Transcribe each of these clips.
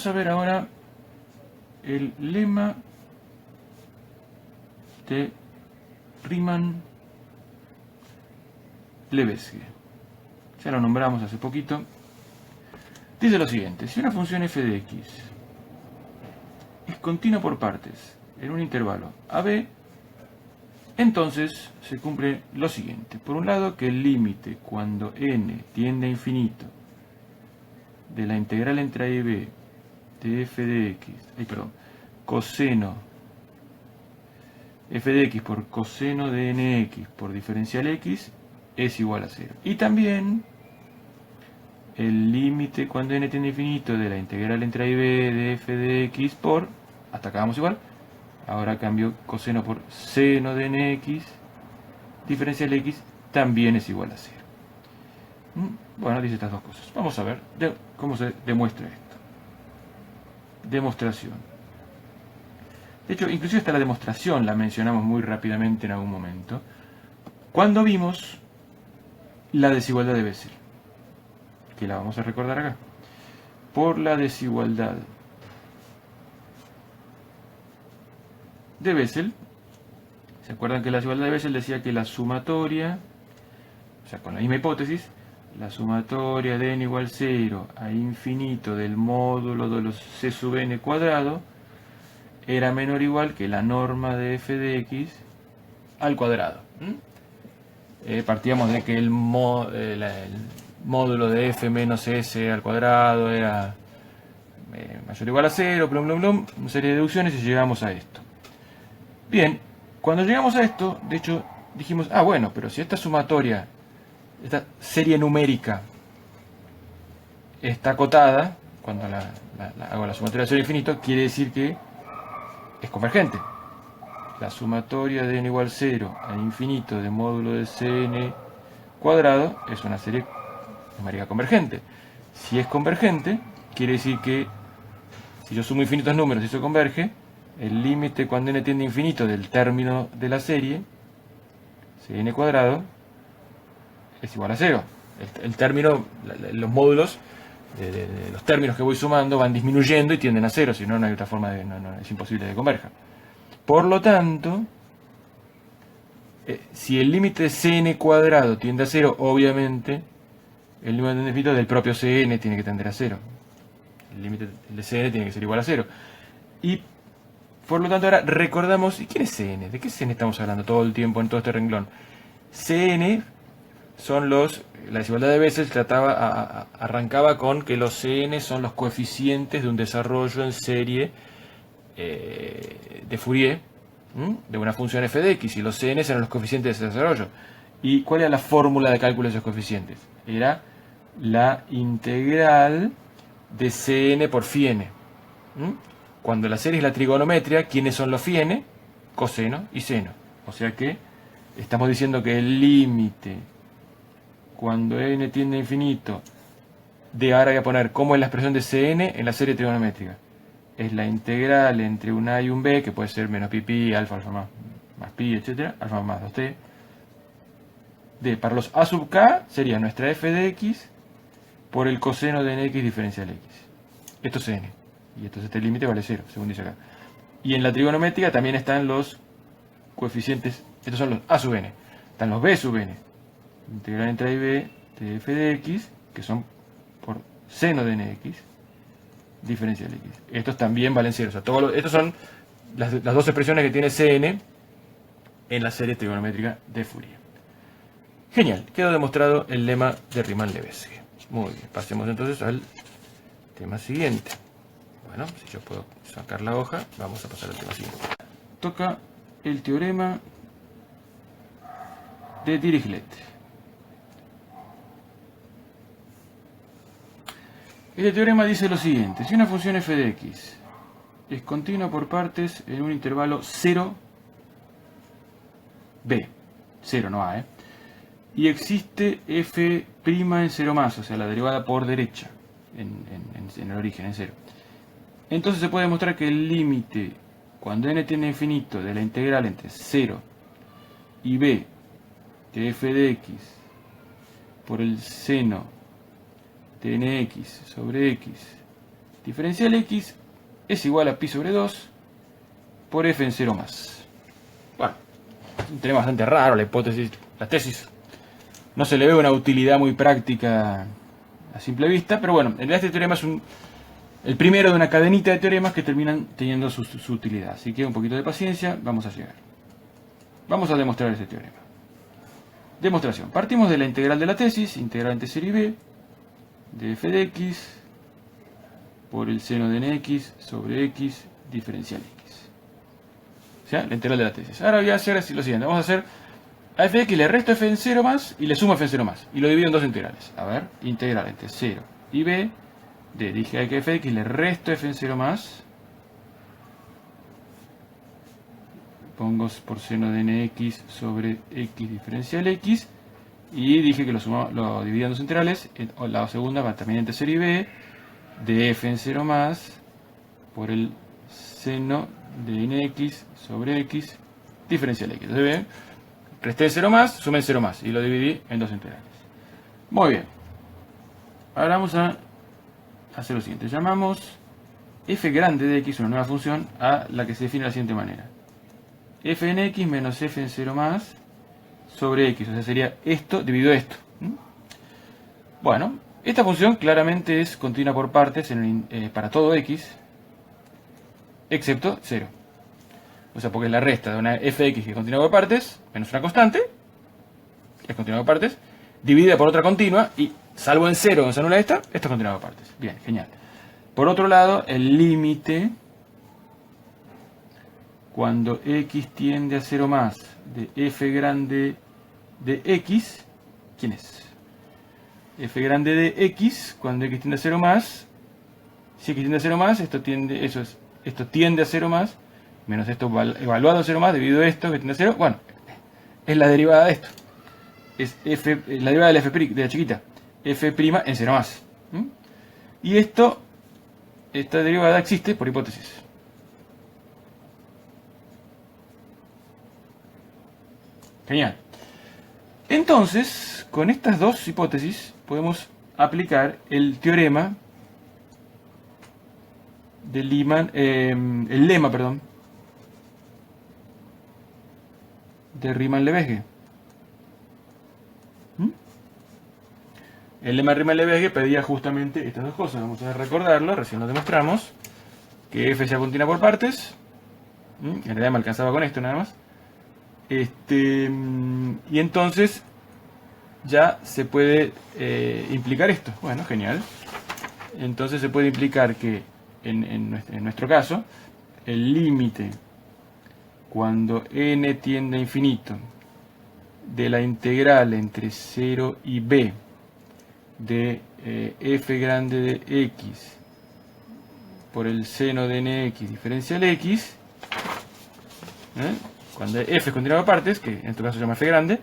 vamos a ver ahora el lema de Riemann-Lebesgue. Ya lo nombramos hace poquito. Dice lo siguiente: si una función f de x es continua por partes en un intervalo AB, entonces se cumple lo siguiente. Por un lado, que el límite cuando n tiende a infinito de la integral entre a y b de f de x, coseno f de x por coseno de nx por diferencial x es igual a 0. Y también el límite cuando n tiende a infinito de la integral entre a y b de f de x por, hasta acá vamos igual, ahora cambio coseno por seno de nx, diferencial x, también es igual a 0. Bueno, dice estas dos cosas. Vamos a ver cómo se demuestra esto. Demostración. De hecho, inclusive hasta la demostración la mencionamos muy rápidamente en algún momento, cuando vimos la desigualdad de Bessel, que la vamos a recordar acá. Por la desigualdad de Bessel, ¿se acuerdan que la desigualdad de Bessel decía que la sumatoria, o sea, con la misma hipótesis, la sumatoria de n igual 0 a infinito del módulo de los c sub n cuadrado era menor o igual que la norma de f de x al cuadrado? Partíamos de que el módulo de f menos s al cuadrado era mayor o igual a 0, plum, plum, plum, una serie de deducciones y llegamos a esto. Bien, cuando llegamos a esto, de hecho, dijimos, bueno, pero si esta sumatoria, esta serie numérica está acotada, cuando hago la sumatoria de 0 a infinito, quiere decir que es convergente. La sumatoria de n igual 0 a infinito de módulo de cn cuadrado es una serie numérica convergente. Si es convergente, quiere decir que si yo sumo infinitos números y eso converge, el límite cuando n tiende a infinito del término de la serie, cn cuadrado, es igual a 0. El término, los módulos de los términos que voy sumando van disminuyendo y tienden a 0, si no, no hay otra forma es imposible de converjan. Por lo tanto, si el límite de cn cuadrado tiende a 0, obviamente el límite de infinito del propio cn tiene que tender a 0. El límite de cn tiene que ser igual a 0. Y por lo tanto ahora recordamos, ¿y quién es cn? ¿De qué cn estamos hablando todo el tiempo en todo este renglón? Cn son la desigualdad de Bessel arrancaba con que los cn son los coeficientes de un desarrollo en serie de Fourier, de una función f de x, y los cn eran los coeficientes de ese desarrollo. ¿Y cuál era la fórmula de cálculo de esos coeficientes? Era la integral de cn por phi n. Cuando la serie es la trigonometría, ¿quiénes son los phi n? Coseno y seno. O sea que estamos diciendo que el límite cuando n tiende a infinito de, ahora voy a poner cómo es la expresión de cn en la serie trigonométrica. Es la integral entre un a y un b, que puede ser menos pi, alfa más pi, etc., alfa más 2t. Para los a sub k sería nuestra f de x por el coseno de nx diferencial x. Esto es n. Y entonces este límite vale 0, según dice acá. Y en la trigonométrica también están los coeficientes, estos son los a sub n. Están los b sub n. Integral entre a y b de f de x, que son por seno de nx diferencial x. Estos también valen 0. O sea, estos son las dos expresiones que tiene cn en la serie trigonométrica de Fourier. Genial, quedó demostrado el lema de Riemann-Lebesgue. Muy bien, pasemos entonces al tema siguiente. Bueno, si yo puedo sacar la hoja, vamos a pasar al tema siguiente. Toca el teorema de Dirichlet. Este teorema dice lo siguiente: si una función f de x es continua por partes en un intervalo 0, b, 0 no a, y existe f' en 0 más, o sea, la derivada por derecha en el origen, en 0. Entonces se puede demostrar que el límite cuando n tiende a infinito de la integral entre 0 y b de f de x por el seno de nx sobre x diferencial x es igual a pi sobre 2 por f en 0 más. Bueno, es un teorema bastante raro, la hipótesis, la tesis. No se le ve una utilidad muy práctica a simple vista, pero bueno, en realidad este teorema es el primero de una cadenita de teoremas que terminan teniendo su utilidad. Así que un poquito de paciencia, vamos a llegar. Vamos a demostrar ese teorema. Demostración. Partimos de la integral de la tesis, integral entre 0 y b, de f de x por el seno de nx sobre x diferencial x. O sea, la integral de la tesis. Ahora voy a hacer así lo siguiente. Vamos a hacer a f de x le resto f en 0 más y le sumo f en 0 más. Y lo divido en dos integrales. A ver, integral entre 0 y b de, dije que f de x le resto f en 0 más. Pongo por seno de nx sobre x diferencial x. Y dije que lo dividía en dos integrales. La segunda va también entre 0 y b de f en 0 más por el seno de nx sobre x diferencial x. Entonces ven, resté 0 más, sumé 0 más y lo dividí en dos integrales. Muy bien. Ahora vamos a hacer lo siguiente. Llamamos f grande de x, una nueva función, a la que se define de la siguiente manera. F en x menos f en 0 más sobre x. O sea, sería esto dividido esto. Bueno, esta función claramente es continua por partes para todo x, excepto 0. O sea, porque es la resta de una f de x que es continua por partes, menos una constante, que es continua por partes, dividida por otra continua, y salvo en 0 donde se anula esta, esto es continua por partes. Bien, genial. Por otro lado, el límite, cuando x tiende a 0 más, de f grande de x, ¿quién es? F grande de x, cuando x tiende a 0 más, si x tiende a 0 más, esto tiende a 0 más, menos esto evaluado a 0 más, dividido a esto que tiende a 0, bueno, es la derivada de esto. Es la derivada de la f', de la chiquita, f' en 0 más. Y esta derivada existe por hipótesis. Genial. Entonces, con estas dos hipótesis podemos aplicar el teorema de el lema, de Riemann-Lebesgue. El lema de Riemann-Lebesgue pedía justamente estas dos cosas. Vamos a recordarlo, recién lo demostramos, que f sea continua por partes. En realidad me alcanzaba con esto nada más. Y entonces ya se puede implicar esto. Bueno, genial. Entonces se puede implicar que en nuestro caso el límite cuando n tiende a infinito de la integral entre 0 y b de f grande de x por el seno de nx diferencial x, cuando f es continua por partes, que en este caso se llama f grande,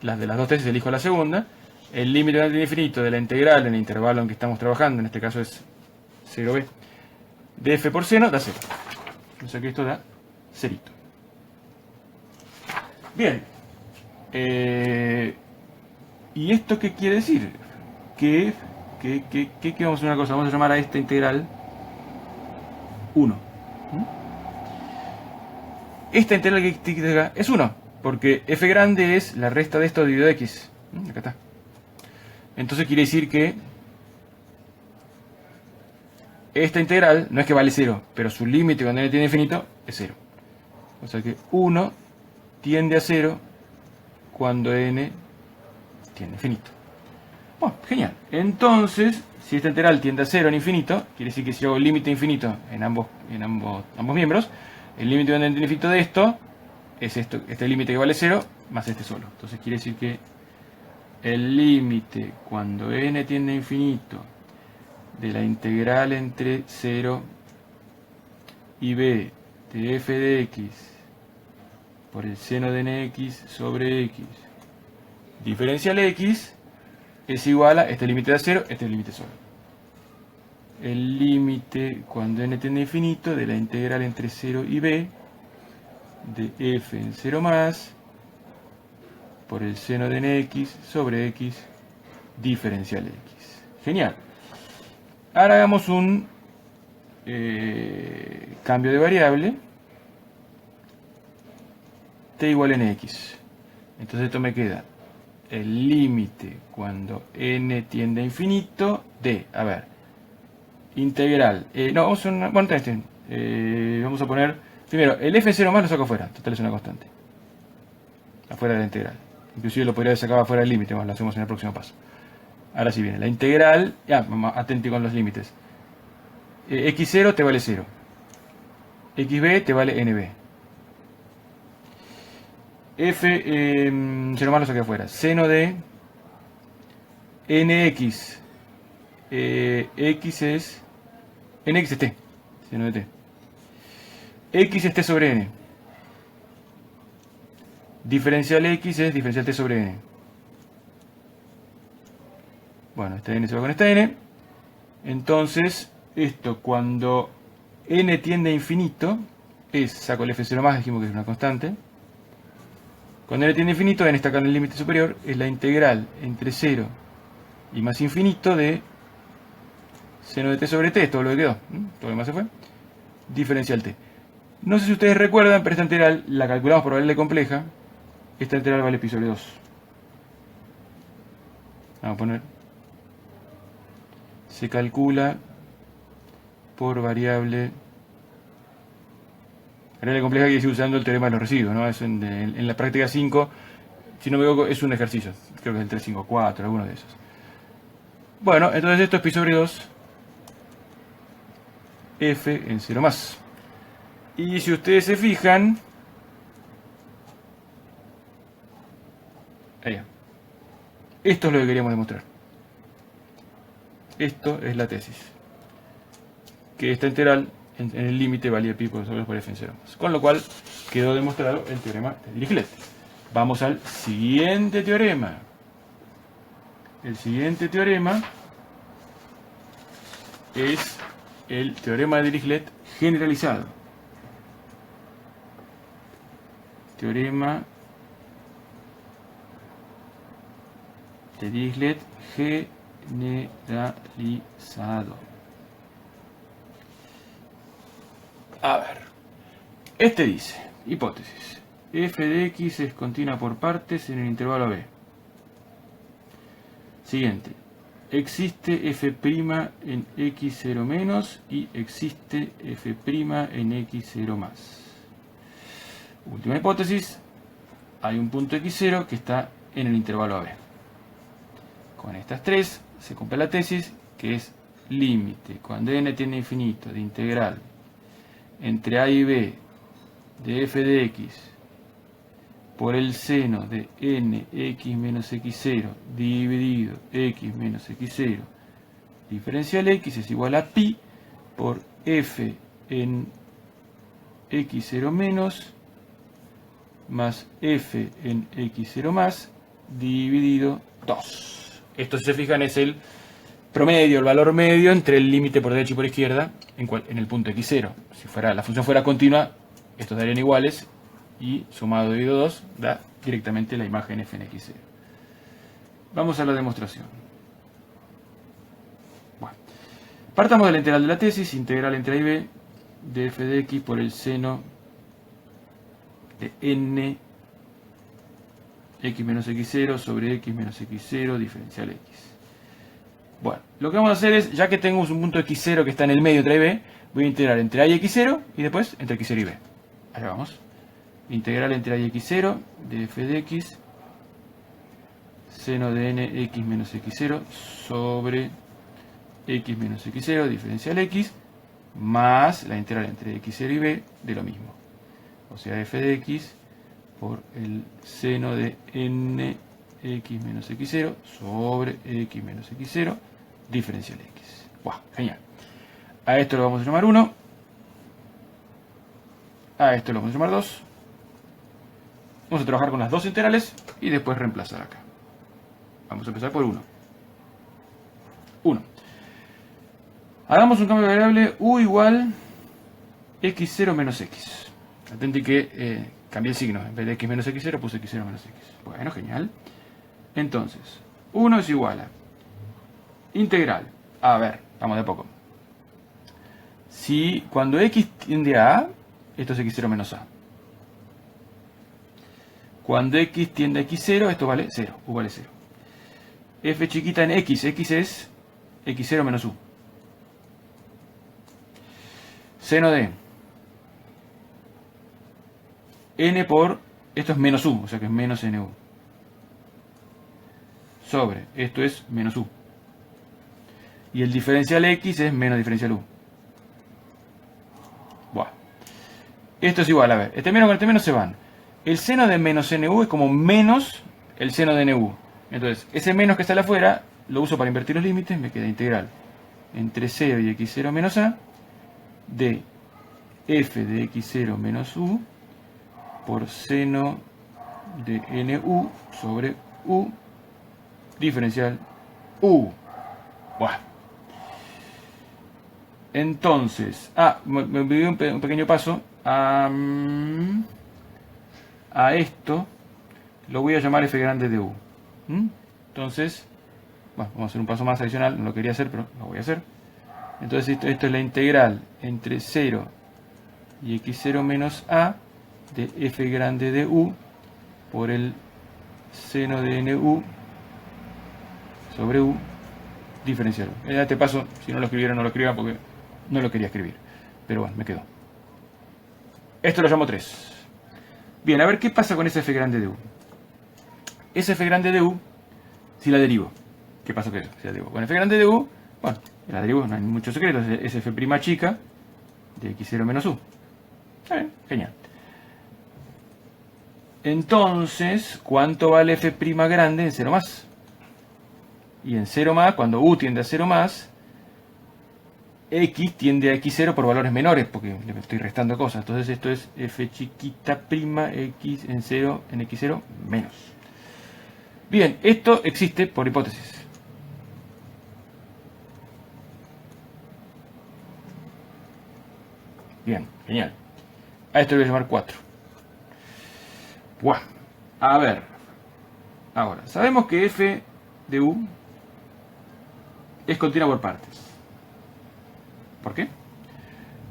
de las dos tesis elijo la segunda, el límite de infinito de la integral en el intervalo en que estamos trabajando, en este caso es 0b, de f por seno da 0. O sea que esto da cerito. Bien. ¿Y esto qué quiere decir? Que vamos a hacer una cosa, vamos a llamar a esta integral 1. Esta integral que es 1, porque f grande es la resta de esto dividido de x. Acá está. Entonces quiere decir que esta integral no es que vale 0, pero su límite cuando n tiende a infinito es 0. O sea que 1 tiende a 0 cuando n tiende a infinito. Bueno, genial. Entonces, si esta integral tiende a 0 en infinito, quiere decir que si hago límite infinito en ambos miembros, el límite cuando n tiende a infinito de esto es este límite que vale 0 más este solo. Entonces quiere decir que el límite cuando n tiende a infinito de la integral entre 0 y b de f de x por el seno de nx sobre x diferencial x es igual a este límite de 0, este límite solo. El límite cuando n tiende a infinito de la integral entre 0 y b de f en 0 más por el seno de nx sobre x diferencial x. Genial. Ahora hagamos un cambio de variable, t igual a nx. Entonces esto me queda el límite cuando n tiende a infinito de, a ver, integral. No, vamos a, bueno, vamos a poner, primero, el f0 más lo saco afuera, total es una constante. Afuera de la integral. Inclusive lo podría sacar afuera del límite, lo hacemos en el próximo paso. Ahora sí viene la integral, ya, atenti con los límites. X0 te vale 0. XB te vale NB. F0 más lo saqué afuera. Seno de NX. X es. NX es T. Seno de T. X es T sobre N. Diferencial X es diferencial T sobre N. Bueno, esta N se va con esta N. Entonces, esto cuando N tiende a infinito, saco el F0 más, dijimos que es una constante. Cuando N tiende a infinito, N está acá en el límite superior, es la integral entre 0 y más infinito de seno de T sobre T, es todo lo que quedó. Todo lo demás se fue. Diferencial T. No sé si ustedes recuerdan, pero esta integral la calculamos por variable compleja. Esta integral vale pi sobre 2. Vamos a poner. Se calcula por variable compleja que sigue usando el teorema de los residuos, ¿no? Es en la práctica 5, si no me equivoco, es un ejercicio. Creo que es el 354, alguno de esos. Bueno, entonces esto es pi sobre 2 f en 0 más. Y si ustedes se fijan, ahí, esto es lo que queríamos demostrar. Esto es la tesis. Que esta integral en el límite valía pi sobre 2 por f en 0 más. Con lo cual quedó demostrado el teorema de Dirichlet. Vamos al siguiente teorema. El siguiente teorema es el teorema de Dirichlet generalizado. Teorema de Dirichlet generalizado. A ver, este dice, hipótesis, f de x es continua por partes en el intervalo b. Siguiente, existe f' en x0 menos y existe f' en x0 más. Última hipótesis, hay un punto x0 que está en el intervalo AB. Con estas tres se cumple la tesis, que es límite cuando n tiende a infinito de integral entre a y b de f de x por el seno de nx menos x0 dividido x menos x0 diferencial x es igual a pi por f en x0 menos más f en x0 más dividido 2. Esto, si se fijan, es el promedio, el valor medio entre el límite por derecha y por izquierda en el punto x0. Si la función fuera continua, estos darían iguales y sumado dividido 2 da directamente la imagen f en x0. Vamos a la demostración. Bueno, partamos de la integral de la tesis, integral entre a y b de f de x por el seno de n x menos x0 sobre x menos x0 diferencial x. Bueno, lo que vamos a hacer es, ya que tenemos un punto x0 que está en el medio entre a y b, voy a integrar entre a y x0 y después entre x0 y b. Allá vamos. Integral entre a y x0 de f de x seno de n x menos x0 sobre x menos x0 diferencial x más la integral entre x0 y b de lo mismo. O sea, f de x por el seno de n x menos x0 sobre x menos x0 diferencial x. ¡Wow! Genial. A esto lo vamos a llamar 1. A esto lo vamos a llamar 2. Vamos a trabajar con las dos integrales y después reemplazar acá. Vamos a empezar por 1. 1. Hagamos un cambio de variable u igual x0 menos x. Atenti que cambié el signo. En vez de x menos x0 puse x0 menos x. Bueno, genial. Entonces, 1 es igual a integral. A ver, vamos de a poco. Si cuando x tiende a A, esto es x0 menos A. Cuando x tiende a x0, esto vale 0, u vale 0. F chiquita en x es x0 menos u. Seno de n por, esto es menos u, o sea que es menos nu. Sobre, esto es menos u. Y el diferencial x es menos diferencial u. Buah. Esto es igual, a ver, este menos con este menos se van. El seno de menos nu es como menos el seno de nu. Entonces, ese menos que sale afuera, lo uso para invertir los límites, me queda integral entre 0 y x0 menos a de f de x0 menos u por seno de nu sobre u diferencial u. Buah. Entonces, me olvidé un pequeño paso. A esto lo voy a llamar f grande de u. Entonces, bueno, vamos a hacer un paso más adicional. No lo quería hacer, pero lo voy a hacer. Entonces esto es la integral entre 0 y x0 menos a de f grande de u por el seno de nu sobre u diferencial u. En este paso, si no lo escribieron, no lo escriban porque no lo quería escribir. Pero bueno, me quedó. Esto lo llamo 3. Bien, a ver qué pasa con ese f grande de u. Ese f grande de u, si la derivo. ¿Qué pasa con eso? Si la derivo. Con f grande de u, bueno, la derivo no hay mucho secreto. Es f' chica de x0 menos u. Genial. Entonces, ¿cuánto vale f' grande en 0 más? Y en 0 más, cuando u tiende a 0 más, x tiende a x0 por valores menores, porque le estoy restando cosas. Entonces esto es f chiquita prima x en 0 en x0 menos. Bien, esto existe por hipótesis. Bien, genial. A esto lo voy a llamar 4. Buah. A ver. Ahora, sabemos que f de u es continua por partes. ¿Por qué?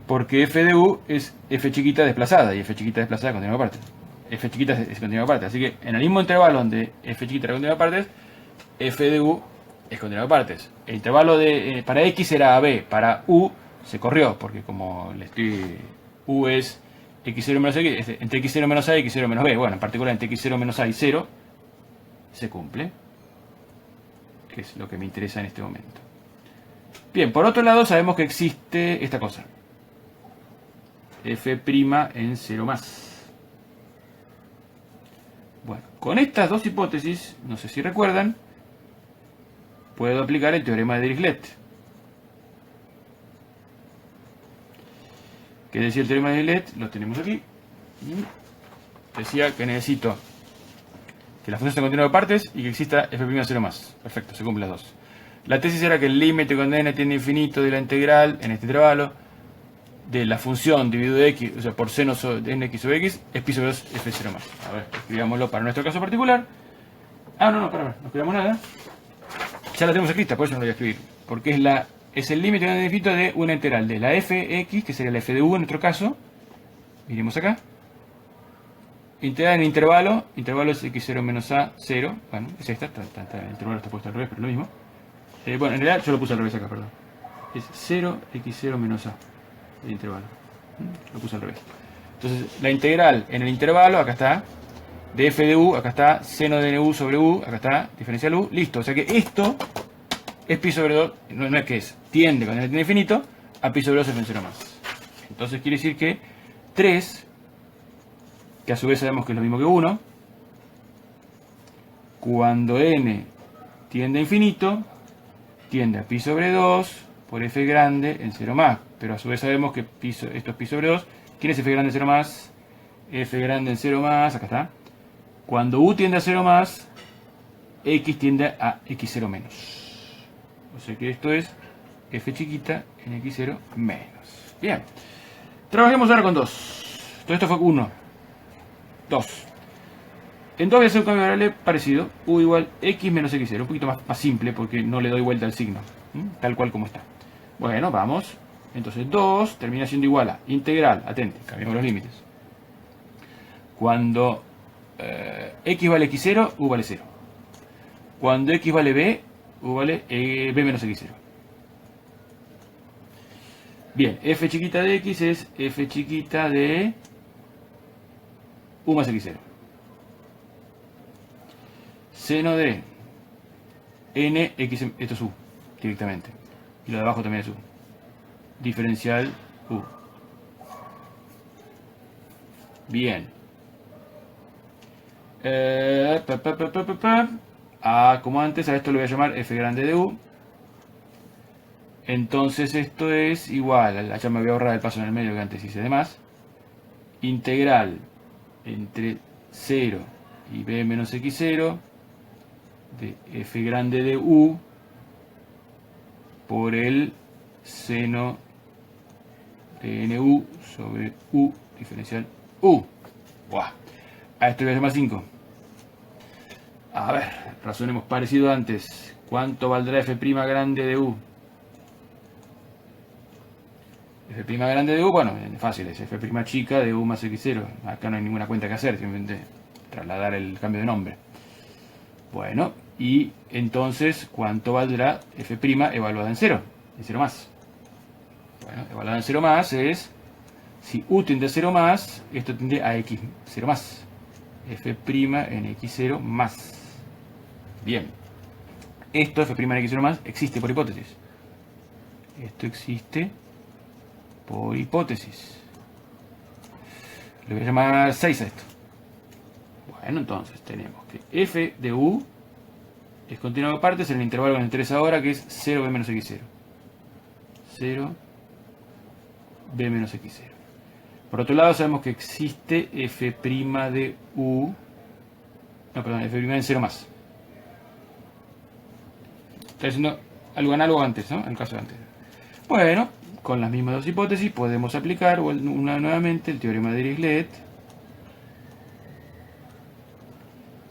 Porque f de u es f chiquita desplazada, y f chiquita desplazada es continua por partes. F chiquita es continua por partes. Así que en el mismo intervalo donde f chiquita era continua por partes, f de u es continua por partes. El intervalo de para x era AB, para u se corrió, porque como u es x0 menos x, entre x0 menos a y x0 menos b. Bueno, en particular entre x0 menos a y 0 se cumple, que es lo que me interesa en este momento. Bien, por otro lado sabemos que existe esta cosa, f' en 0 más. Bueno, con estas dos hipótesis, no sé si recuerdan, puedo aplicar el teorema de Dirichlet. ¿Qué decía el teorema de Dirichlet? Lo tenemos aquí. Decía que necesito que la función sea continua de partes y que exista f' en 0 más. Perfecto, se cumplen las dos. La tesis era que el límite cuando n tiende a infinito de la integral en este intervalo de la función dividido de x, o sea, por seno de nx sobre x, es pi sobre 2 f0 más. A ver, escribámoslo para nuestro caso particular. No escribamos nada. Ya la tenemos escrita, por eso no la voy a escribir. Porque es el límite cuando infinito de una integral de la fx, que sería la f de u en nuestro caso. Miremos acá. Integral en intervalo es x0 menos a 0. Bueno, es esta, el intervalo está puesto al revés, pero es lo mismo. Bueno, en realidad yo lo puse al revés acá, perdón. Es 0, x0 menos a, el intervalo. Lo puse al revés. Entonces, la integral en el intervalo, acá está, de f de u, acá está, seno de nu sobre u, acá está, diferencial u, listo. O sea que esto es pi sobre 2, no es que es, tiende cuando n tiene infinito, a pi sobre 2 f en 0 más. Entonces quiere decir que 3, que a su vez sabemos que es lo mismo que 1, cuando n tiende a infinito, tiende a pi sobre 2 por f grande en 0 más. Pero a su vez sabemos que esto es pi sobre 2. ¿Quién es f grande en 0 más? F grande en 0 más, acá está. Cuando u tiende a 0 más, x tiende a x0 menos. O sea que esto es f chiquita en x0 menos. Bien. Trabajemos ahora con 2. Todo esto fue 1. 2. En 2 voy a hacer un cambio de variable parecido. U igual x menos x0. Un poquito más simple porque no le doy vuelta al signo. Tal cual como está. Bueno, vamos. Entonces 2 termina siendo igual a integral, atente, cambiamos los límites. Cuando x vale x0, u vale 0. Cuando x vale b, u vale b menos x0. Bien, f chiquita de x es f chiquita de u más x0. Seno de n, x, esto es u, directamente. Y lo de abajo también es u. Diferencial u. Bien. Como antes, a esto lo voy a llamar f grande de u. Entonces esto es igual, ya me voy a ahorrar el paso en el medio que antes hice de más. Integral entre 0 y b menos x0 de f grande de u por el seno de nu sobre u diferencial u. ¡Buah! A esto le voy a llamar 5. A ver, razonemos parecido antes. ¿Cuánto valdrá f' grande de u? F' grande de u, bueno, fácil, es f' chica de u más x0. Acá no hay ninguna cuenta que hacer, simplemente trasladar el cambio de nombre. Bueno, y entonces, ¿cuánto valdrá f' evaluada en 0? En 0 más. Bueno, evaluada en 0 más es, si u tiende a 0 más, esto tiende a x0 más. F' en x0 más. Bien. Esto, f' en x0 más, existe por hipótesis. Esto existe por hipótesis. Le voy a llamar 6 a esto. Bueno, entonces tenemos que f de u es continua de partes en el intervalo que nos interesa ahora, que es 0b menos x0. 0 b menos x0. Por otro lado, sabemos que existe f' de u. No, perdón, f' en 0 más. Estoy haciendo algo análogo antes, ¿no? En el caso de antes. Bueno, con las mismas dos hipótesis podemos aplicar nuevamente el teorema de Dirichlet.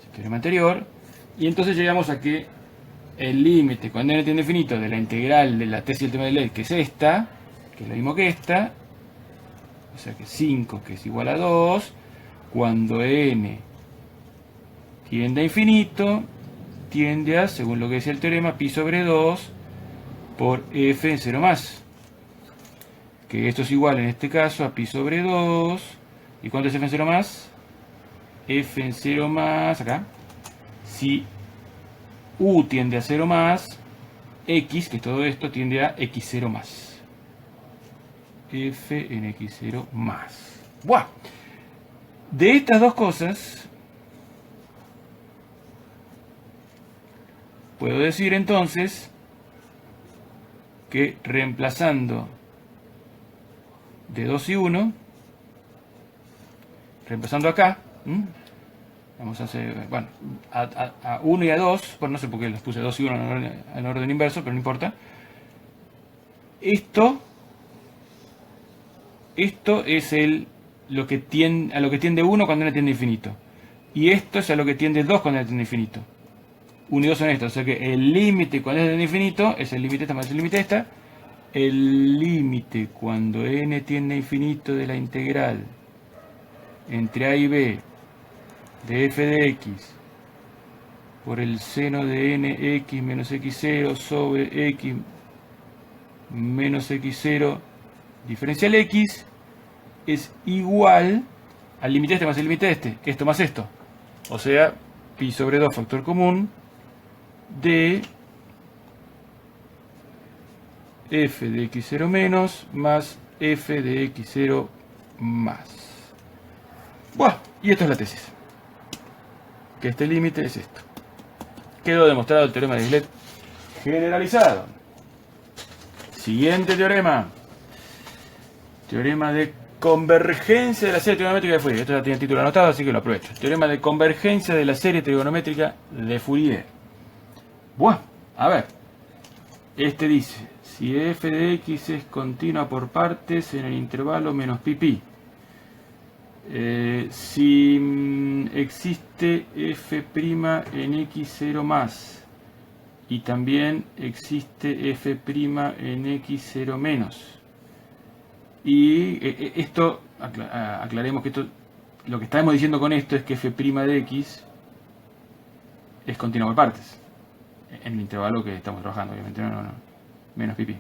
El teorema anterior. Y entonces llegamos a que el límite cuando n tiende a infinito de la integral de la tesis del teorema de Dirichlet, que es esta, que es lo mismo que esta, o sea que 5, que es igual a 2, cuando n tiende a infinito, tiende a, según lo que decía el teorema, pi sobre 2 por f en 0 más. Que esto es igual en este caso a pi sobre 2. ¿Y cuánto es f en 0 más? F en 0 más, acá. Si u tiende a 0 más, x, que es todo esto, tiende a x0 más. F en x0 más. ¡Buah! De estas dos cosas, puedo decir entonces que reemplazando de 2 y 1, reemplazando acá, vamos a hacer, bueno, a 1 y a 2, bueno, no sé por qué les puse 2 y 1 en orden inverso, pero no importa. Esto es lo que a lo que tiende 1 cuando n tiende a infinito. Y esto es a lo que tiende 2 cuando n tiende a infinito. 1 y 2 son estos, o sea que el límite cuando n tiende a infinito es el límite esta más el límite esta. El límite cuando n tiende a infinito de la integral entre a y b de f de x por el seno de nx menos x0 sobre x menos x0 diferencial x es igual al límite este más el límite este, esto más esto. O sea, pi sobre 2 factor común de f de x0 menos más f de x0 más. Bueno, y esto es la tesis. Que este límite es esto. Quedó demostrado el teorema de Dirichlet generalizado. Siguiente teorema. Teorema de convergencia de la serie trigonométrica de Fourier. Esto ya tiene el título anotado, así que lo aprovecho. Teorema de convergencia de la serie trigonométrica de Fourier. Bueno, a ver. Este dice, si f de x es continua por partes en el intervalo menos pi pi. Si existe f' en x0 más y también existe f' en x0 menos, Y esto, aclaremos que esto, lo que estamos diciendo con esto es que f' de x es continua por partes. En el intervalo que estamos trabajando, obviamente, no. Menos pi.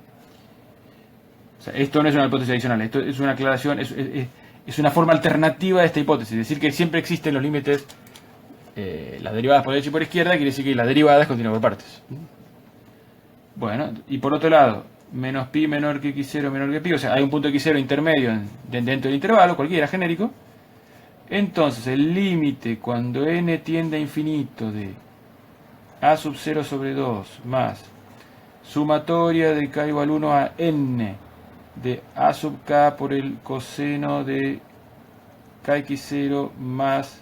O sea, esto no es una hipótesis adicional, esto es una aclaración, es una forma alternativa de esta hipótesis. Es decir, que siempre existen los límites, las derivadas por derecha y por izquierda, quiere decir que la derivada es continua por partes. Bueno, y por otro lado, menos pi menor que x0 menor que pi, o sea, hay un punto x0 intermedio dentro del intervalo, cualquiera, genérico. Entonces, el límite cuando n tiende a infinito de a sub 0 sobre 2 más sumatoria de k igual 1 a n de a sub k por el coseno de kx0 más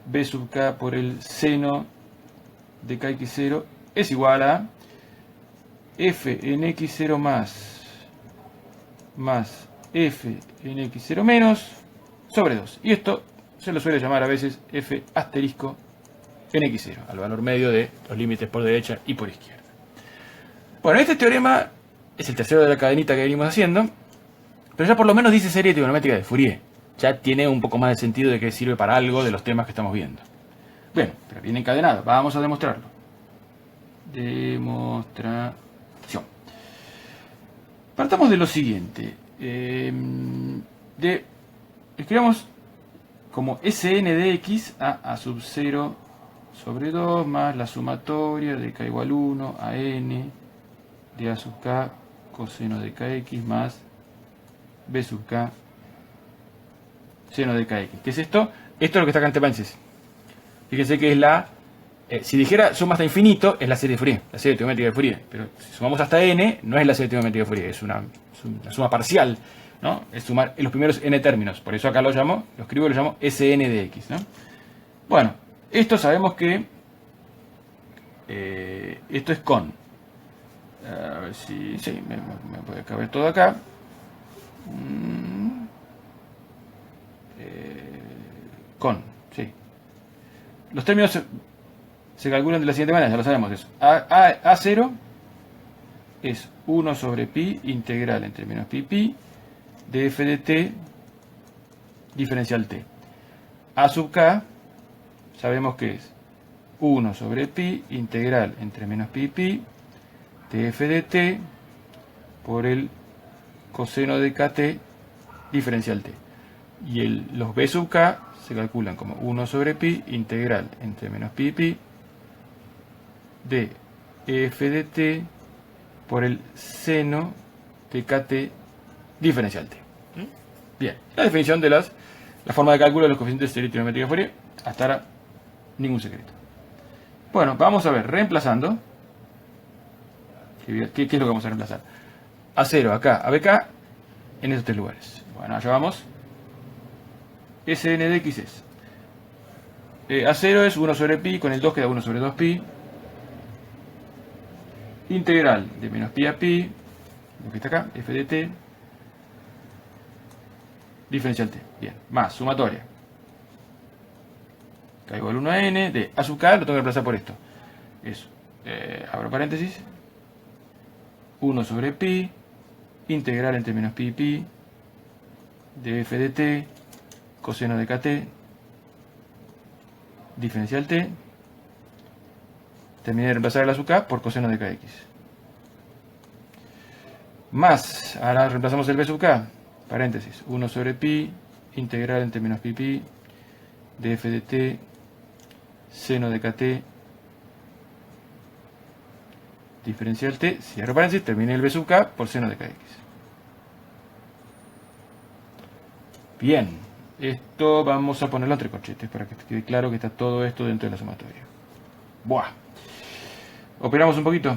b sub k por el seno de kx0 es igual a f en x0 más f en x0 menos sobre 2. Y esto se lo suele llamar a veces f asterisco en x0, al valor medio de los límites por derecha y por izquierda. Bueno, este teorema es el tercero de la cadenita que venimos haciendo, pero ya por lo menos dice serie trigonométrica de Fourier. Ya tiene un poco más de sentido de que sirve para algo de los temas que estamos viendo. Bueno, pero viene encadenado. Vamos a demostrarlo. Demostración. Partamos de lo siguiente. Escribamos como Sn de x a sub 0 sobre 2 más la sumatoria de k igual 1 a n de a sub k coseno de kx más b sub k seno de kx. ¿Qué es esto? Esto es lo que está acá entre paréntesis. Fíjense que es la... si dijera suma hasta infinito, es la serie de Fourier, la serie trigonométrica de Fourier. Pero si sumamos hasta n, no es la serie trigonométrica de Fourier, es una suma parcial, ¿no? Es sumar en los primeros n términos. Por eso acá lo escribo y lo llamo Sn de x, ¿no? Bueno, esto sabemos que esto es con. A ver si me puede caber todo acá. Con, sí. Los términos se calculan de la siguiente manera, ya lo sabemos eso. A0 es 1 sobre pi integral entre menos pi de f de t diferencial t. A sub k sabemos que es 1 sobre pi integral entre menos pi de f de t por el coseno de kt diferencial t. Y los b sub k se calculan como 1 sobre pi integral entre menos pi de f de t por el seno de kt diferencial t. Bien, la definición de la forma de cálculo de los coeficientes de serie trigonométrica de Fourier. Hasta ahora ningún secreto. Bueno, vamos a ver, reemplazando. ¿Qué es lo que vamos a reemplazar? A0 acá, a bk en esos tres lugares. Bueno, allá vamos. Sn de x es A0 es 1 sobre pi, con el 2 queda 1 sobre 2 pi. Integral de menos pi a pi, lo que está acá, f de t, diferencial t. Bien, más sumatoria. K igual 1 a n de a sub k, lo tengo que reemplazar por esto. Eso. Abro paréntesis. 1 sobre pi, integral entre menos pi de f de t, coseno de kt, diferencial t. Terminé de reemplazar el a sub k por coseno de kx. Más, ahora reemplazamos el b sub k, paréntesis, 1 sobre pi, integral entre menos pi de f de t, seno de kt, diferencial t, cierro paréntesis, terminé el b sub k por seno de kx. Bien, esto vamos a ponerlo entre corchetes para que quede claro que está todo esto dentro de la sumatoria. Buah. Operamos un poquito.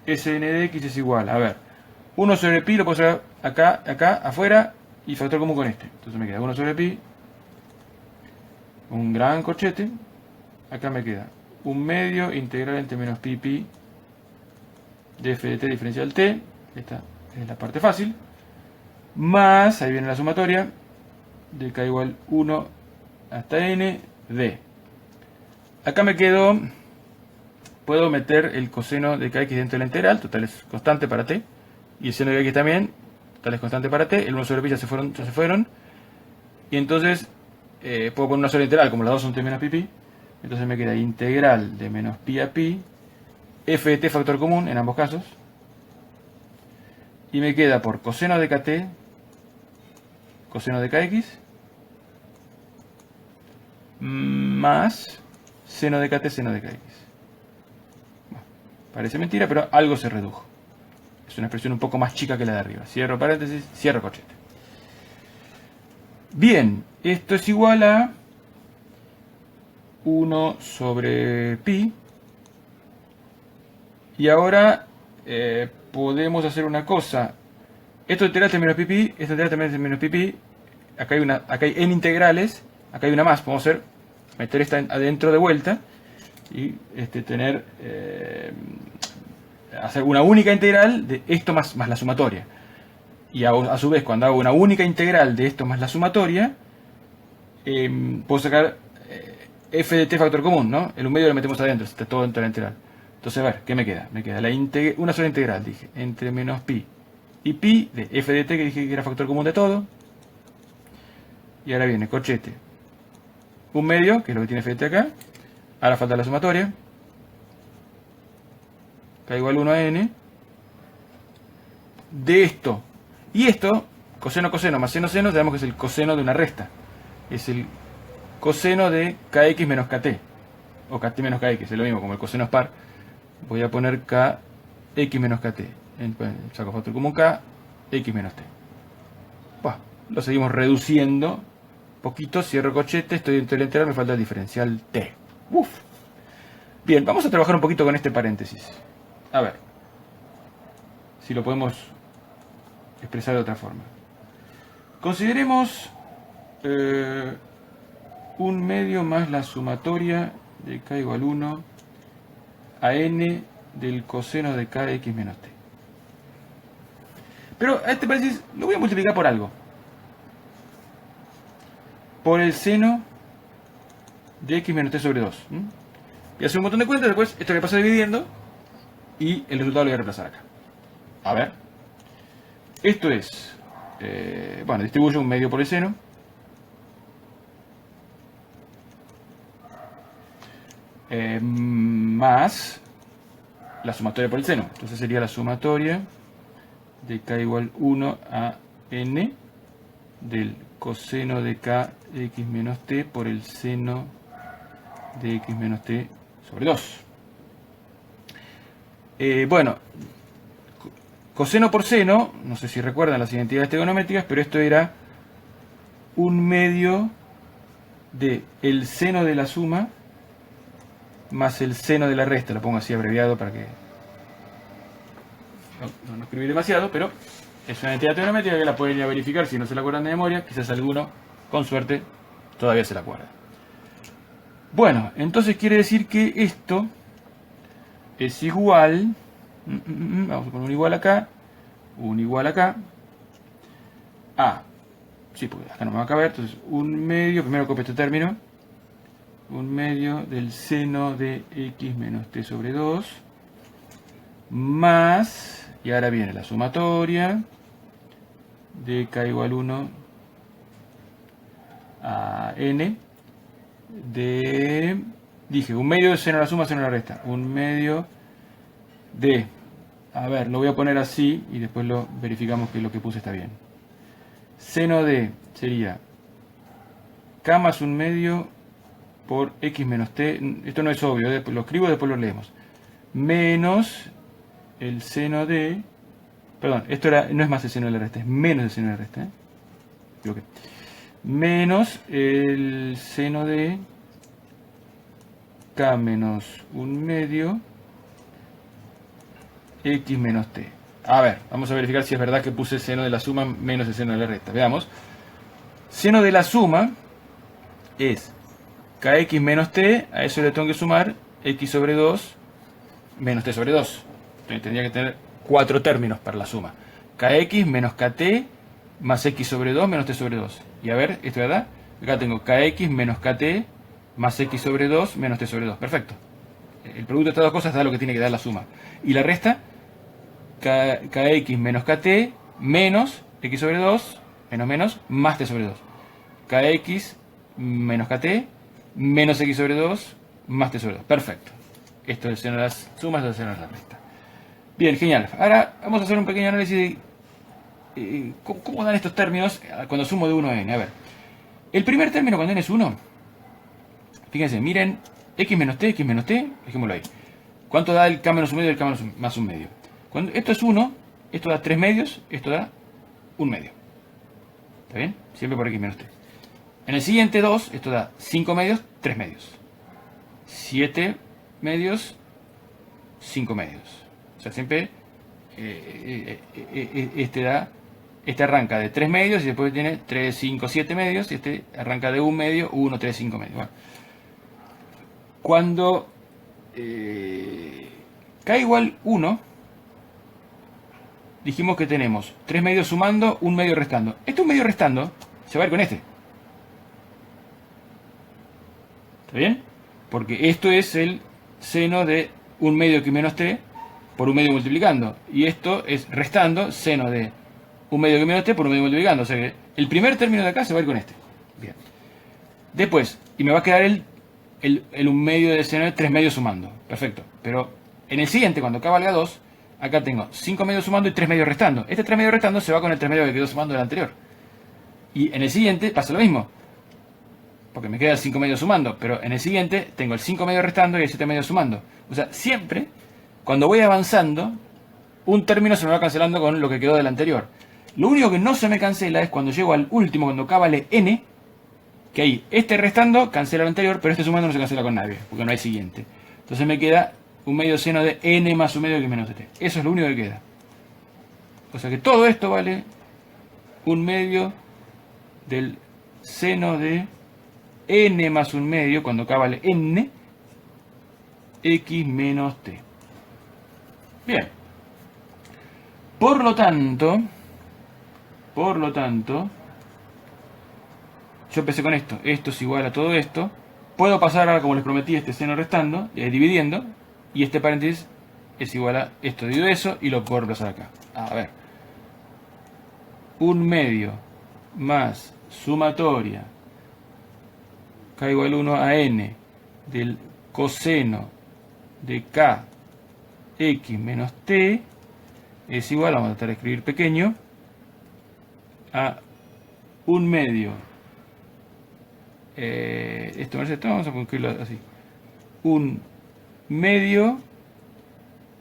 Sn de x es igual, a ver, 1 sobre pi lo puedo hacer acá, afuera, y factor común con este. Entonces me queda 1 sobre pi, un gran corchete, acá me queda un medio integral entre menos pi de f de t diferencial t, esta es la parte fácil, más, ahí viene la sumatoria, de k igual 1 hasta n de. Acá me quedo, puedo meter el coseno de kx dentro de la integral, total es constante para t, y el seno de kx también, tal es constante para t, el 1 sobre pi ya se fueron, y entonces puedo poner una sola integral, como las dos son t menos pi pi, entonces me queda integral de menos pi a pi, f de t factor común en ambos casos, y me queda por coseno de kt, coseno de kx, más seno de kt, seno de kx. Bueno, parece mentira, pero algo se redujo. Es una expresión un poco más chica que la de arriba. Cierro paréntesis, cierro corchete. Bien, esto es igual a 1 sobre pi. Y ahora podemos hacer una cosa. Esto integral es menos pi pi, esto integral también es menos pi pi. Acá hay n integrales, acá hay una más. Podemos meter esta adentro de vuelta y hacer una única integral de esto más la sumatoria. Y a su vez, cuando hago una única integral de esto más la sumatoria, puedo sacar f de t factor común, ¿no? El 1/2 lo metemos adentro, está todo dentro de la integral. Entonces, a ver, ¿qué me queda? Me queda una sola integral, dije, entre menos pi y pi de f de t, que dije que era factor común de todo. Y ahora viene corchete 1/2, que es lo que tiene f de t acá. Ahora falta la sumatoria. K igual 1 a n. De esto. Y esto, coseno más seno sabemos que es el coseno de una resta. Es el coseno de kx menos kt. O kt menos kx, es lo mismo, como el coseno es par. Voy a poner kx menos kt. Saco factor común k, x menos t. Bueno, lo seguimos reduciendo poquito, cierro cochete, estoy dentro de la integral, me falta el diferencial t. Uf. Bien, vamos a trabajar un poquito con este paréntesis. A ver si lo podemos expresar de otra forma. Consideremos 1/2 más la sumatoria de k igual 1 a n del coseno de kx menos t. Pero a este paréntesis lo voy a multiplicar por algo. Por el seno de x menos t sobre 2. Voy a hacer un montón de cuentas, después esto que pasa dividiendo y el resultado lo voy a reemplazar acá. A ver. Esto es, bueno, distribuyo 1/2 por el seno. Más la sumatoria por el seno. Entonces sería la sumatoria de k igual 1 a n del coseno de kx menos t por el seno de x menos t sobre 2. Bueno, coseno por seno, no sé si recuerdan las identidades trigonométricas, pero esto era 1/2 de el seno de la suma más el seno de la resta. Lo pongo así abreviado para que no escribí demasiado, pero es una identidad trigonométrica que la pueden ir a verificar si no se la acuerdan de memoria. Quizás alguno, con suerte, todavía se la acuerda. Bueno, entonces quiere decir que esto es igual, vamos a poner un igual acá, a, sí, porque acá no me va a caber, entonces 1/2, primero copio este término, 1/2 del seno de x menos t sobre 2, más, y ahora viene la sumatoria, de k igual 1 a n, de, dije, 1/2 de seno de la suma, seno de la resta, 1/2 de, a ver, lo voy a poner así y después lo verificamos que lo que puse está bien. Seno de sería k más 1/2 por x menos t, esto no es obvio, lo escribo y después lo leemos, menos el seno de, perdón, esto no es más el seno de la resta, es menos el seno de la resta, menos el seno de k menos 1/2 x menos t. A ver, vamos a verificar si es verdad que puse seno de la suma menos el seno de la resta. Veamos. Seno de la suma es kx menos t, a eso le tengo que sumar x sobre 2 menos t sobre 2. Entonces tendría que tener 4 términos para la suma. Kx menos kt más x sobre 2 menos t sobre 2. Y a ver, ¿esto es verdad? Acá tengo kx menos kt más x sobre 2 menos t sobre 2. Perfecto. El producto de estas dos cosas da lo que tiene que dar la suma. Y la resta, kx menos kt menos x sobre 2, menos menos, más t sobre 2. Kx menos kt, menos x sobre 2, más t sobre 2. Perfecto. Esto es el seno de las sumas, esto es el seno de la resta. Bien, genial. Ahora vamos a hacer un pequeño análisis de cómo dan estos términos cuando sumo de 1 a n. A ver, el primer término cuando n es 1, fíjense, miren, x menos t, dejémoslo ahí. ¿Cuánto da el k menos 1 medio y el k más 1 medio? Cuando esto es 1, esto da 3 medios, esto da 1 medio. ¿Está bien? Siempre por x menos t. En el siguiente 2, esto da 5 medios, 3 medios. 7 medios, 5 medios. O sea, siempre este arranca de 3 medios y después tiene 3, 5, 7 medios. Y este arranca de 1 medio, 1, 3, 5 medios. Bueno. Cuando k igual 1, dijimos que tenemos 3 medios sumando, 1 medio restando. Este 1 medio restando se va a ir con este. ¿Está bien? Porque esto es el seno de 1 medio x menos t por 1 medio multiplicando. Y esto es restando seno de 1 medio x menos t por 1 medio multiplicando. O sea que el primer término de acá se va a ir con este. Bien. Después, y me va a quedar el 1 medio de seno de 3 medios sumando. Perfecto. Pero en el siguiente, cuando k valga 2, acá tengo 5 medios sumando y 3 medios restando. Este 3 medios restando se va con el 3 medios que quedó sumando del anterior. Y en el siguiente pasa lo mismo. Porque me queda el 5 medios sumando. Pero en el siguiente tengo el 5 medios restando y el 7 medios sumando. O sea, siempre, cuando voy avanzando, un término se me va cancelando con lo que quedó del anterior. Lo único que no se me cancela es cuando llego al último, cuando k vale n, que ahí este restando cancela el anterior, pero este sumando no se cancela con nadie, porque no hay siguiente. Entonces me queda 1 medio seno de n más 1 medio x menos t. Eso es lo único que queda. O sea que todo esto vale 1 medio del seno de n más 1 medio, cuando k vale n, x menos t. Bien. Por lo tanto, yo empecé con esto. Esto es igual a todo esto. Puedo pasar ahora, como les prometí, este seno restando, dividiendo. Y este paréntesis es igual a esto dividido eso. Y lo puedo reemplazar acá. A ver. 1 medio más sumatoria k igual 1 a n del coseno de k x menos t es igual, vamos a tratar de escribir pequeño, a 1 medio, vamos a escribirlo así, 1 medio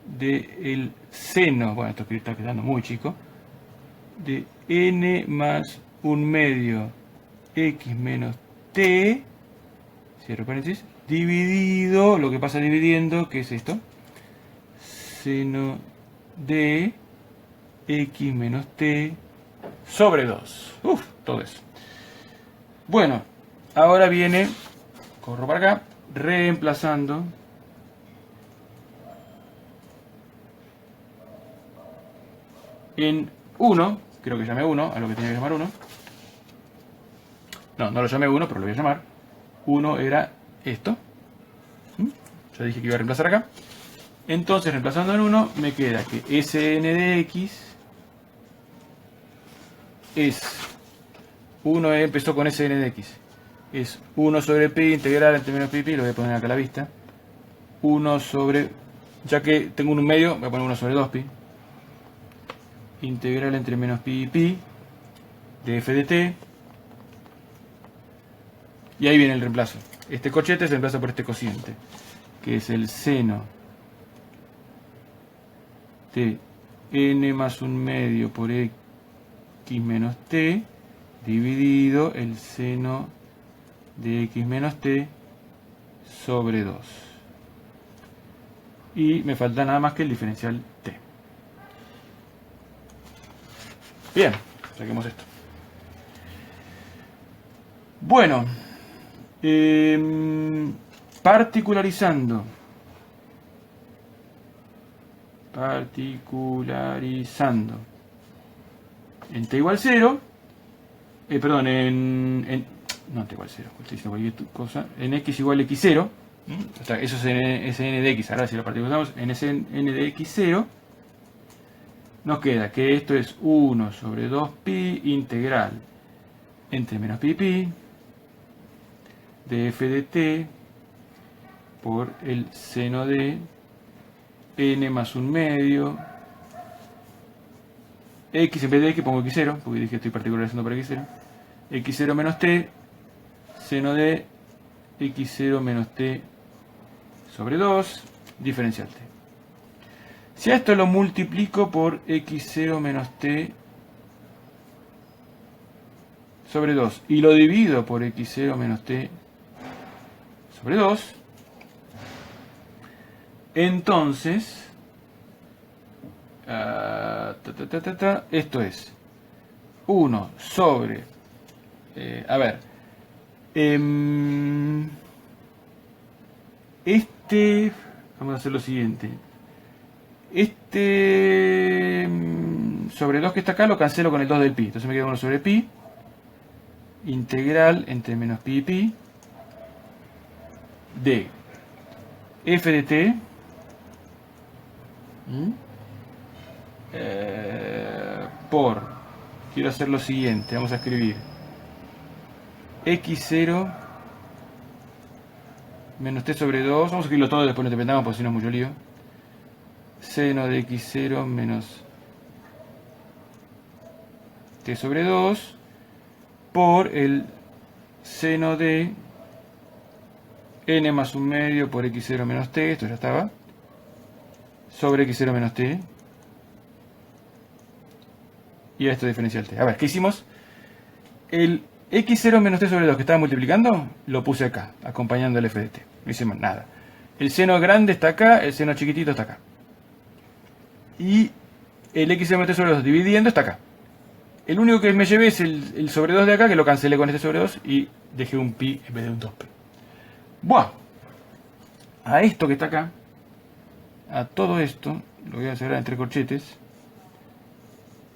del seno, bueno, esto está quedando muy chico, de n más 1 medio x menos t, cierro paréntesis, dividido, lo que pasa dividiendo, ¿qué es esto? Seno de x menos t sobre 2. Uf, todo eso. Bueno, ahora viene, corro para acá, reemplazando en 1, creo que llamé 1, a lo que tenía que llamar 1. No, no lo llamé 1, pero lo voy a llamar. 1 era esto. Ya dije que iba a reemplazar acá. Entonces, reemplazando en 1, me queda que Sn de x es 1, empezó con Sn de x. Es 1 sobre pi integral entre menos pi pi, lo voy a poner acá a la vista. 1 sobre, ya que tengo un medio, voy a poner 1 sobre 2 pi. Integral entre menos pi y pi de f de t. Y ahí viene el reemplazo. Este cochete se reemplaza por este cociente, que es el seno de n más 1 medio por x menos t dividido el seno de x menos t sobre 2. Y me falta nada más que el diferencial t. Bien, saquemos esto. Bueno, particularizando en t igual 0, perdón, no t igual 0, estoy diciendo cualquier cosa, en x igual x0, o sea, eso es n de x, ahora si lo particularizamos en Sn de x0, nos queda que esto es 1 sobre 2pi integral entre menos pi pi de f de t por el seno de n más 1/2 x, en vez de x pongo x0 porque dije que estoy particularizando para x0, x0 menos t seno de x0 menos t sobre 2 diferencial t. Si a esto lo multiplico por x0 menos t sobre 2 y lo divido por x0 menos t sobre 2, entonces esto es 1 sobre vamos a hacer lo siguiente, sobre 2 que está acá lo cancelo con el 2 del pi, entonces me queda 1 sobre pi integral entre menos pi y pi de f de t por, quiero hacer lo siguiente, vamos a escribir x0 menos t sobre 2, vamos a escribirlo todo y después lo interpretamos porque si no es mucho lío, seno de x0 menos t sobre 2 por el seno de n más 1/2 por x0 menos t, esto ya estaba, sobre x0 menos t, y esto diferencial t. A ver, ¿qué hicimos? El x0 menos t sobre 2 que estaba multiplicando, lo puse acá, acompañando el f de t. No hicimos nada. El seno grande está acá, el seno chiquitito está acá. Y el x0 menos t sobre 2 dividiendo está acá. El único que me llevé es el sobre 2 de acá, que lo cancelé con este sobre 2 y dejé un pi en vez de un 2p. Buah. A esto que está acá, a todo esto, lo voy a cerrar entre corchetes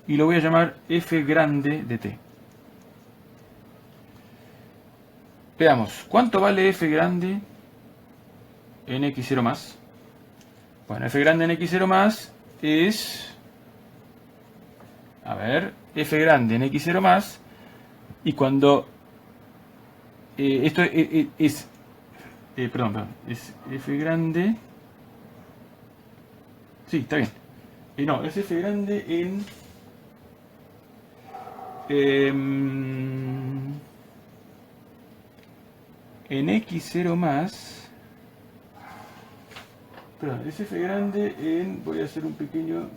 y lo voy a llamar f grande de t. Veamos, ¿cuánto vale f grande en x0 más? Bueno, f grande en x0 más es... A ver, f grande en x0 más, y cuando esto es f grande, sí, está bien, no, es f grande en x0 más, perdón, es f grande en, voy a hacer un pequeño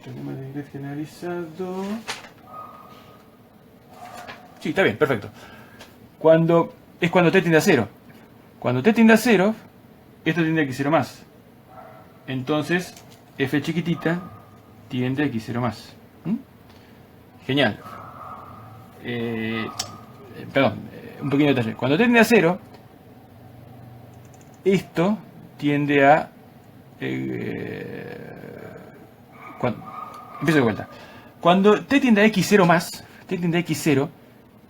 teorema de inglés generalizado. Sí, está bien, perfecto. Cuando t tiende a 0. Cuando t tiende a 0, esto tiende a x0 más. Entonces, f chiquitita tiende a x0 más. Genial. Perdón, un pequeño detalle. Cuando t tiende a 0, esto tiende a... empiezo de vuelta. Cuando t tiende a x0 más, t tiende a x0,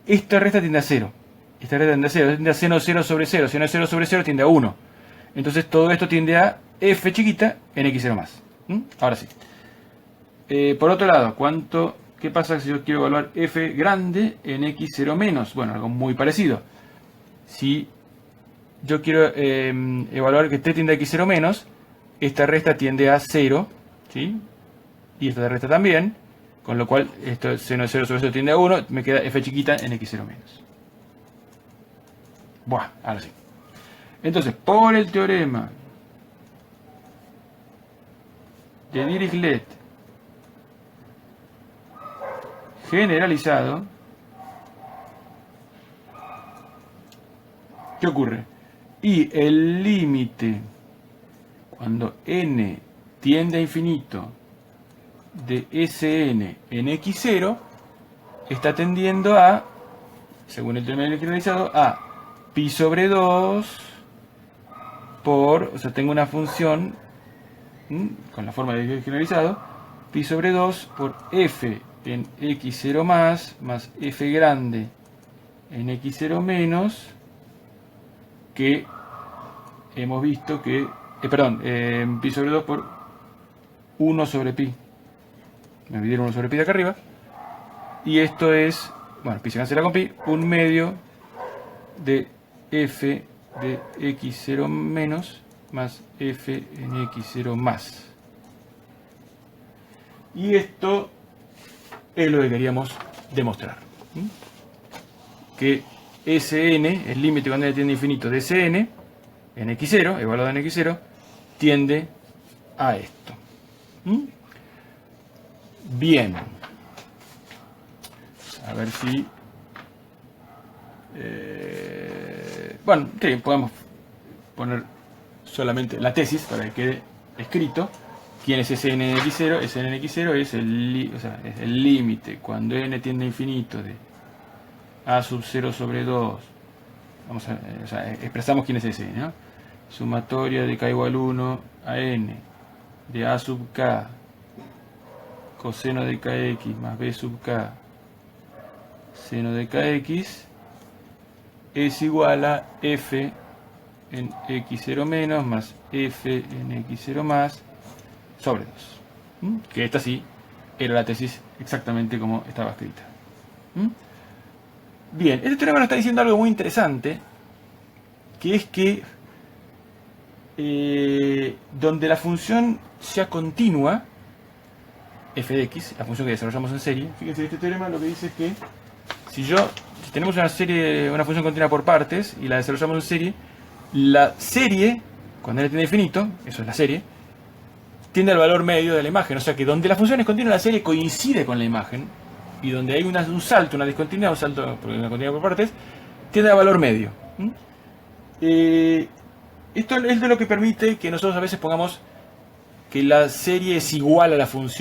esta recta tiende a 0. Esta recta tiende a 0, tiende a seno 0 sobre 0. Seno 0 sobre 0 tiende a 1. Entonces todo esto tiende a f chiquita en x0 más. Ahora sí. Por otro lado, ¿qué pasa si yo quiero evaluar f grande en x0 menos? Bueno, algo muy parecido. Si yo quiero evaluar que t tiende a x0 menos, esta recta tiende a 0, ¿sí? Y esta recta también, con lo cual esto seno de 0 sobre 0 tiende a 1, me queda f chiquita en x0 menos. Buah, ahora sí. Entonces, por el teorema de Dirichlet generalizado, ¿qué ocurre? Y el límite cuando n tiende a infinito de Sn en x0 está tendiendo a, según el teorema generalizado, a pi sobre 2 por, o sea, tengo una función con la forma de generalizado, pi sobre 2 por f en x0 más f grande en x0 menos, que hemos visto que, pi sobre 2 por 1 sobre pi. Me olvidé 1 sobre pi de acá arriba. Y esto es, bueno, pi se cancela con pi, 1 medio de f de x0 menos más f en x0 más. Y esto es lo que queríamos demostrar. Que Sn, el límite cuando n tiende a infinito de Sn, en x0, evaluado en x0, tiende a esto. Bien. A ver si... bueno, sí, podemos poner solamente la tesis para que quede escrito. ¿Quién es Sn en x0? Sn en x0 es el límite cuando n tiende a infinito de a sub 0 sobre 2. Vamos a, expresamos quién es Sn, ¿no? Sumatoria de k igual 1 a n de a sub k coseno de kx más b sub k seno de kx es igual a f en x0 menos más f en x0 más sobre 2. Que esta sí era la tesis exactamente como estaba escrita. Bien, este teorema nos está diciendo algo muy interesante, que es que donde la función sea continua, f de x, la función que desarrollamos en serie, fíjense, este teorema lo que dice es que si tenemos una función continua por partes y la desarrollamos en serie, la serie, cuando n tiende a infinito, eso es la serie, tiende al valor medio de la imagen. O sea que donde la función es continua, la serie coincide con la imagen, y donde hay un salto, una discontinuidad, un salto porque una continuidad por partes, tiende al valor medio. Esto es de lo que permite que nosotros a veces pongamos que la serie es igual a la función.